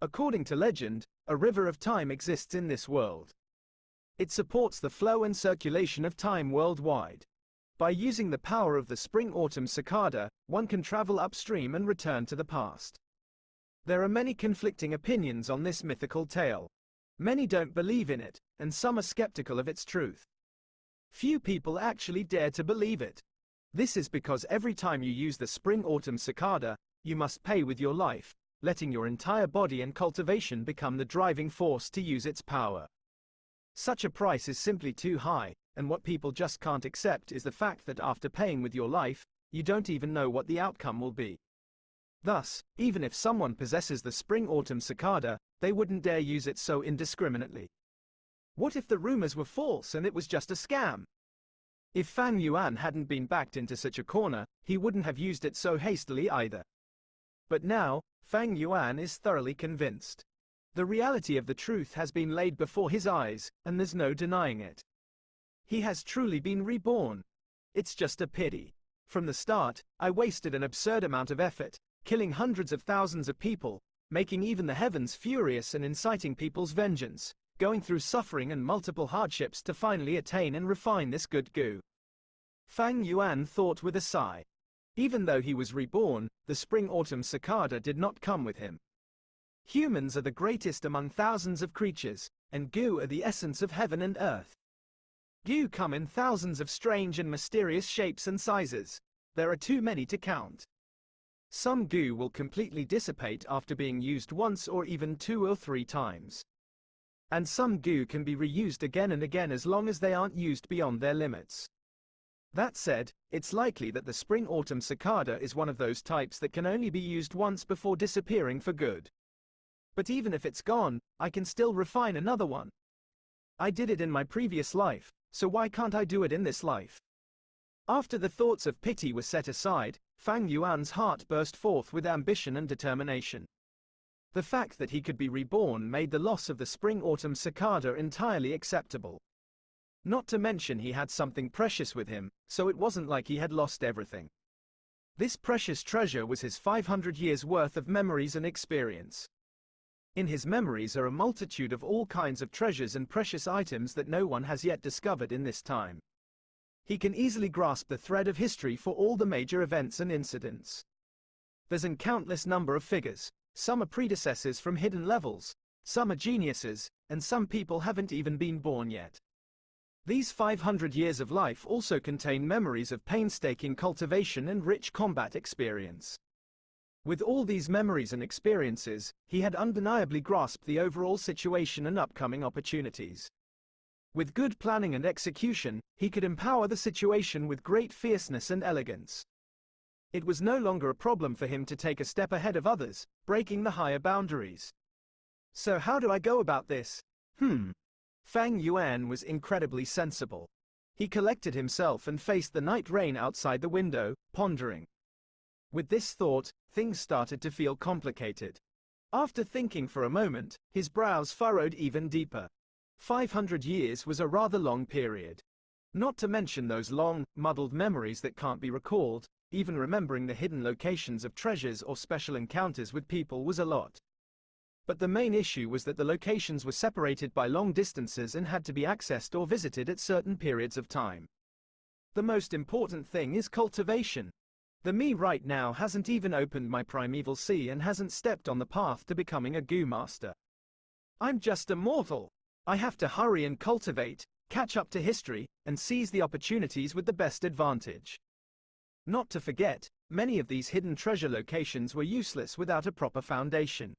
According to legend, a river of time exists in this world. It supports the flow and circulation of time worldwide. By using the power of the spring-autumn cicada, one can travel upstream and return to the past. There are many conflicting opinions on this mythical tale. Many don't believe in it, and some are skeptical of its truth. Few people actually dare to believe it. This is because every time you use the spring-autumn cicada, you must pay with your life, letting your entire body and cultivation become the driving force to use its power. Such a price is simply too high, and what people just can't accept is the fact that after paying with your life, you don't even know what the outcome will be. Thus, even if someone possesses the spring-autumn cicada, they wouldn't dare use it so indiscriminately. What if the rumors were false and it was just a scam? If Fang Yuan hadn't been backed into such a corner, he wouldn't have used it so hastily either. But now, Fang Yuan is thoroughly convinced. The reality of the truth has been laid before his eyes, and there's no denying it. He has truly been reborn. It's just a pity. From the start, I wasted an absurd amount of effort, killing hundreds of thousands of people, making even the heavens furious and inciting people's vengeance, going through suffering and multiple hardships to finally attain and refine this good Gu. Fang Yuan thought with a sigh. Even though he was reborn, the spring-autumn cicada did not come with him. Humans are the greatest among thousands of creatures, and Gu are the essence of heaven and earth. Gu come in thousands of strange and mysterious shapes and sizes. There are too many to count. Some Gu will completely dissipate after being used once or even 2 or 3 times. And some Gu can be reused again and again as long as they aren't used beyond their limits. That said, it's likely that the spring-autumn cicada is one of those types that can only be used once before disappearing for good. But even if it's gone, I can still refine another one. I did it in my previous life, so why can't I do it in this life? After the thoughts of pity were set aside, Fang Yuan's heart burst forth with ambition and determination. The fact that he could be reborn made the loss of the spring-autumn cicada entirely acceptable. Not to mention he had something precious with him, so it wasn't like he had lost everything. This precious treasure was his 500 years' worth of memories and experience. In his memories are a multitude of all kinds of treasures and precious items that no one has yet discovered in this time. He can easily grasp the thread of history for all the major events and incidents. There's a countless number of figures. Some are predecessors from hidden levels, some are geniuses, and some people haven't even been born yet. These 500 years of life also contain memories of painstaking cultivation and rich combat experience. With all these memories and experiences, he had undeniably grasped the overall situation and upcoming opportunities. With good planning and execution, he could empower the situation with great fierceness and elegance. It was no longer a problem for him to take a step ahead of others, breaking the higher boundaries. So how do I go about this? Fang Yuan was incredibly sensible. He collected himself and faced the night rain outside the window, pondering. With this thought, things started to feel complicated. After thinking for a moment, his brows furrowed even deeper. 500 years was a rather long period. Not to mention those long, muddled memories that can't be recalled, even remembering the hidden locations of treasures or special encounters with people was a lot. But the main issue was that the locations were separated by long distances and had to be accessed or visited at certain periods of time. The most important thing is cultivation. The me right now hasn't even opened my primeval sea and hasn't stepped on the path to becoming a Gu master. I'm just a mortal. I have to hurry and cultivate, catch up to history, and seize the opportunities with the best advantage. Not to forget, many of these hidden treasure locations were useless without a proper foundation.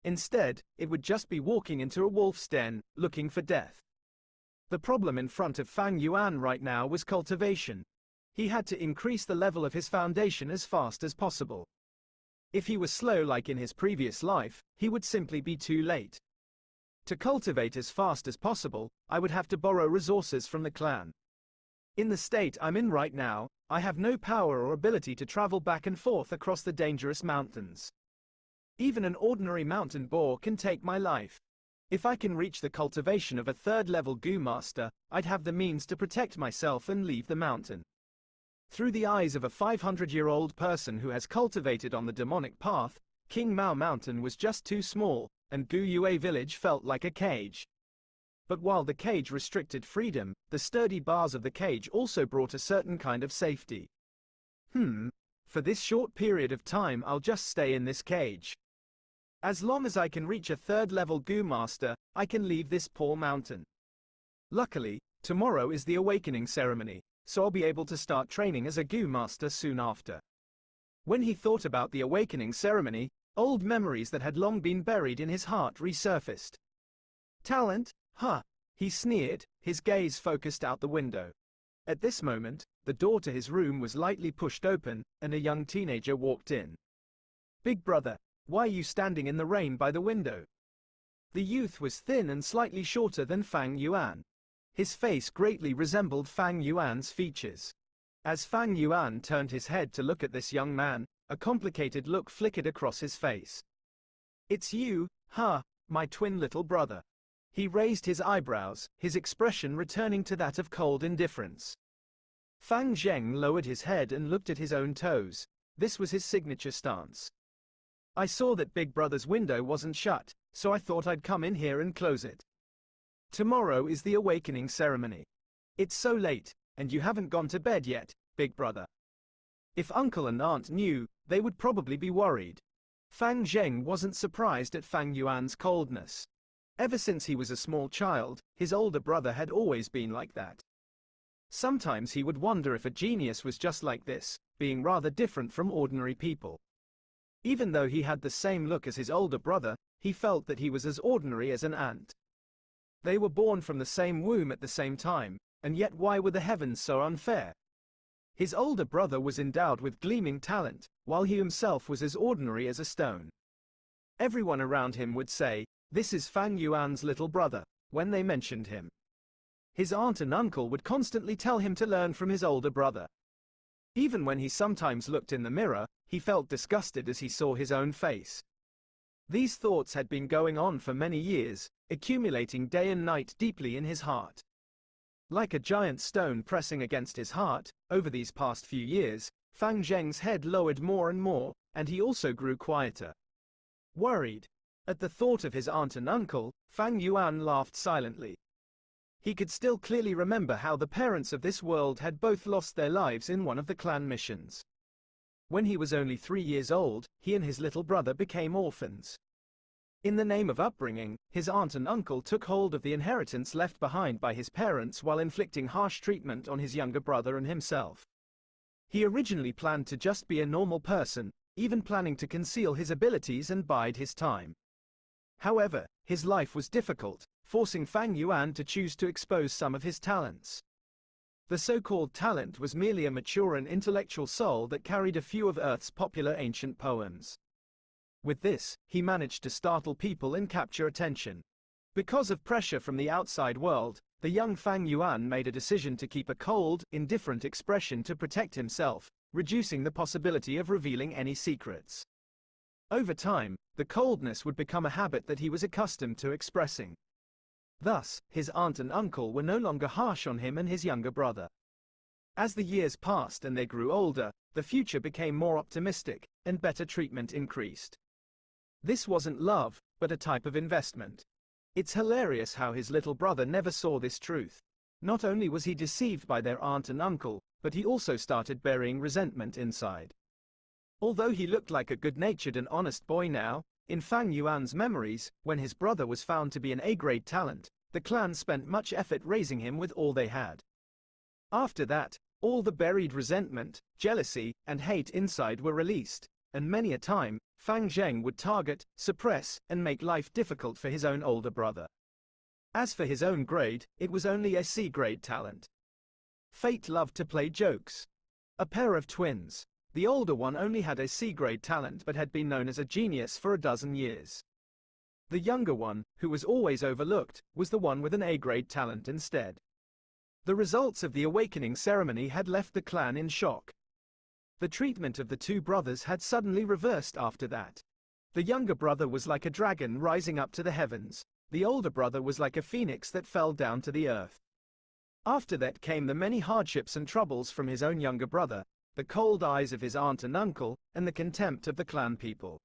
Instead, it would just be walking into a wolf's den, looking for death. The problem in front of Fang Yuan right now was cultivation. He had to increase the level of his foundation as fast as possible. If he was slow like in his previous life, he would simply be too late. To cultivate as fast as possible, I would have to borrow resources from the clan. In the state I'm in right now, I have no power or ability to travel back and forth across the dangerous mountains. Even an ordinary mountain boar can take my life. If I can reach the cultivation of a 3rd-level Gu master, I'd have the means to protect myself and leave the mountain. Through the eyes of a 500-year-old person who has cultivated on the demonic path, King Mao Mountain was just too small, and Gu Yue village felt like a cage. But while the cage restricted freedom, the sturdy bars of the cage also brought a certain kind of safety. For this short period of time I'll just stay in this cage. As long as I can reach a third-level Gu Master, I can leave this poor mountain. Luckily, tomorrow is the awakening ceremony, so I'll be able to start training as a Gu Master soon after. When he thought about the awakening ceremony, old memories that had long been buried in his heart resurfaced. Talent? Huh? He sneered, his gaze focused out the window. At this moment, the door to his room was lightly pushed open, and a young teenager walked in. Big brother, why are you standing in the rain by the window? The youth was thin and slightly shorter than Fang Yuan. His face greatly resembled Fang Yuan's features. As Fang Yuan turned his head to look at this young man, a complicated look flickered across his face. It's you, huh, my twin little brother. He raised his eyebrows, his expression returning to that of cold indifference. Fang Zheng lowered his head and looked at his own toes. This was his signature stance. I saw that Big Brother's window wasn't shut, so I thought I'd come in here and close it. Tomorrow is the awakening ceremony. It's so late, and you haven't gone to bed yet, Big Brother. If Uncle and Aunt knew, they would probably be worried. Fang Zheng wasn't surprised at Fang Yuan's coldness. Ever since he was a small child, his older brother had always been like that. Sometimes he would wonder if a genius was just like this, being rather different from ordinary people. Even though he had the same look as his older brother, he felt that he was as ordinary as an ant. They were born from the same womb at the same time, and yet why were the heavens so unfair? His older brother was endowed with gleaming talent, while he himself was as ordinary as a stone. Everyone around him would say, "This is Fang Yuan's little brother," when they mentioned him. His aunt and uncle would constantly tell him to learn from his older brother. Even when he sometimes looked in the mirror, he felt disgusted as he saw his own face. These thoughts had been going on for many years, accumulating day and night deeply in his heart. Like a giant stone pressing against his heart, over these past few years, Fang Zheng's head lowered more and more, and he also grew quieter. Worried. At the thought of his aunt and uncle, Fang Yuan laughed silently. He could still clearly remember how the parents of this world had both lost their lives in one of the clan missions. When he was only 3 years old, he and his little brother became orphans. In the name of upbringing, his aunt and uncle took hold of the inheritance left behind by his parents while inflicting harsh treatment on his younger brother and himself. He originally planned to just be a normal person, even planning to conceal his abilities and bide his time. However, his life was difficult, forcing Fang Yuan to choose to expose some of his talents. The so-called talent was merely a mature and intellectual soul that carried a few of Earth's popular ancient poems. With this, he managed to startle people and capture attention. Because of pressure from the outside world, the young Fang Yuan made a decision to keep a cold, indifferent expression to protect himself, reducing the possibility of revealing any secrets. Over time, the coldness would become a habit that he was accustomed to expressing. Thus, his aunt and uncle were no longer harsh on him and his younger brother. As the years passed and they grew older, the future became more optimistic, and better treatment increased. This wasn't love, but a type of investment. It's hilarious how his little brother never saw this truth. Not only was he deceived by their aunt and uncle, but he also started burying resentment inside. Although he looked like a good-natured and honest boy now, in Fang Yuan's memories, when his brother was found to be an A-grade talent, the clan spent much effort raising him with all they had. After that, all the buried resentment, jealousy, and hate inside were released, and many a time, Fang Zheng would target, suppress, and make life difficult for his own older brother. As for his own grade, it was only a C-grade talent. Fate loved to play jokes. A pair of twins. The older one only had a C-grade talent but had been known as a genius for a dozen years. The younger one, who was always overlooked, was the one with an A-grade talent instead. The results of the awakening ceremony had left the clan in shock. The treatment of the two brothers had suddenly reversed after that. The younger brother was like a dragon rising up to the heavens. The older brother was like a phoenix that fell down to the earth. After that came the many hardships and troubles from his own younger brother, the cold eyes of his aunt and uncle, and the contempt of the clan people.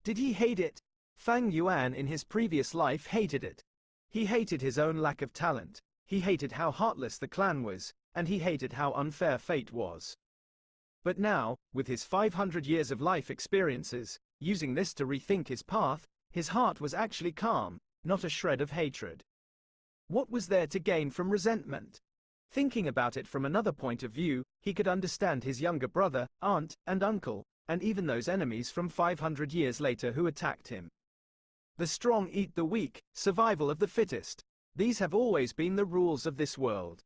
Did he hate it? Fang Yuan in his previous life hated it. He hated his own lack of talent, he hated how heartless the clan was, and he hated how unfair fate was. But now, with his 500 years of life experiences, using this to rethink his path, his heart was actually calm, not a shred of hatred. What was there to gain from resentment? Thinking about it from another point of view, he could understand his younger brother, aunt, and uncle, and even those enemies from 500 years later who attacked him. The strong eat the weak, survival of the fittest. These have always been the rules of this world.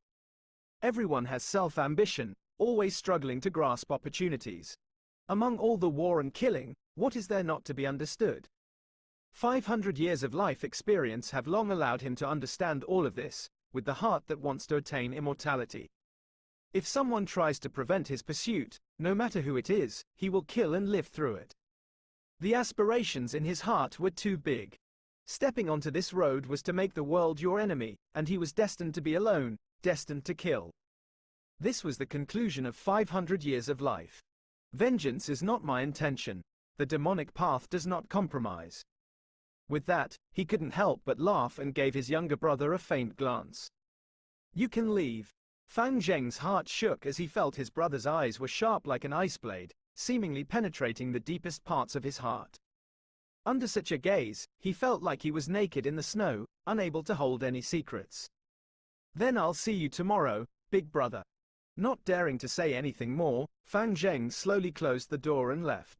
Everyone has self-ambition, always struggling to grasp opportunities. Among all the war and killing, what is there not to be understood? 500 years of life experience have long allowed him to understand all of this, with the heart that wants to attain immortality. If someone tries to prevent his pursuit, no matter who it is, he will kill and live through it. The aspirations in his heart were too big. Stepping onto this road was to make the world your enemy, and he was destined to be alone, destined to kill. This was the conclusion of 500 years of life. Vengeance is not my intention. The demonic path does not compromise. With that, he couldn't help but laugh and gave his younger brother a faint glance. You can leave. Fang Zheng's heart shook as he felt his brother's eyes were sharp like an ice blade, seemingly penetrating the deepest parts of his heart. Under such a gaze, he felt like he was naked in the snow, unable to hold any secrets. Then I'll see you tomorrow, big brother. Not daring to say anything more, Fang Zheng slowly closed the door and left.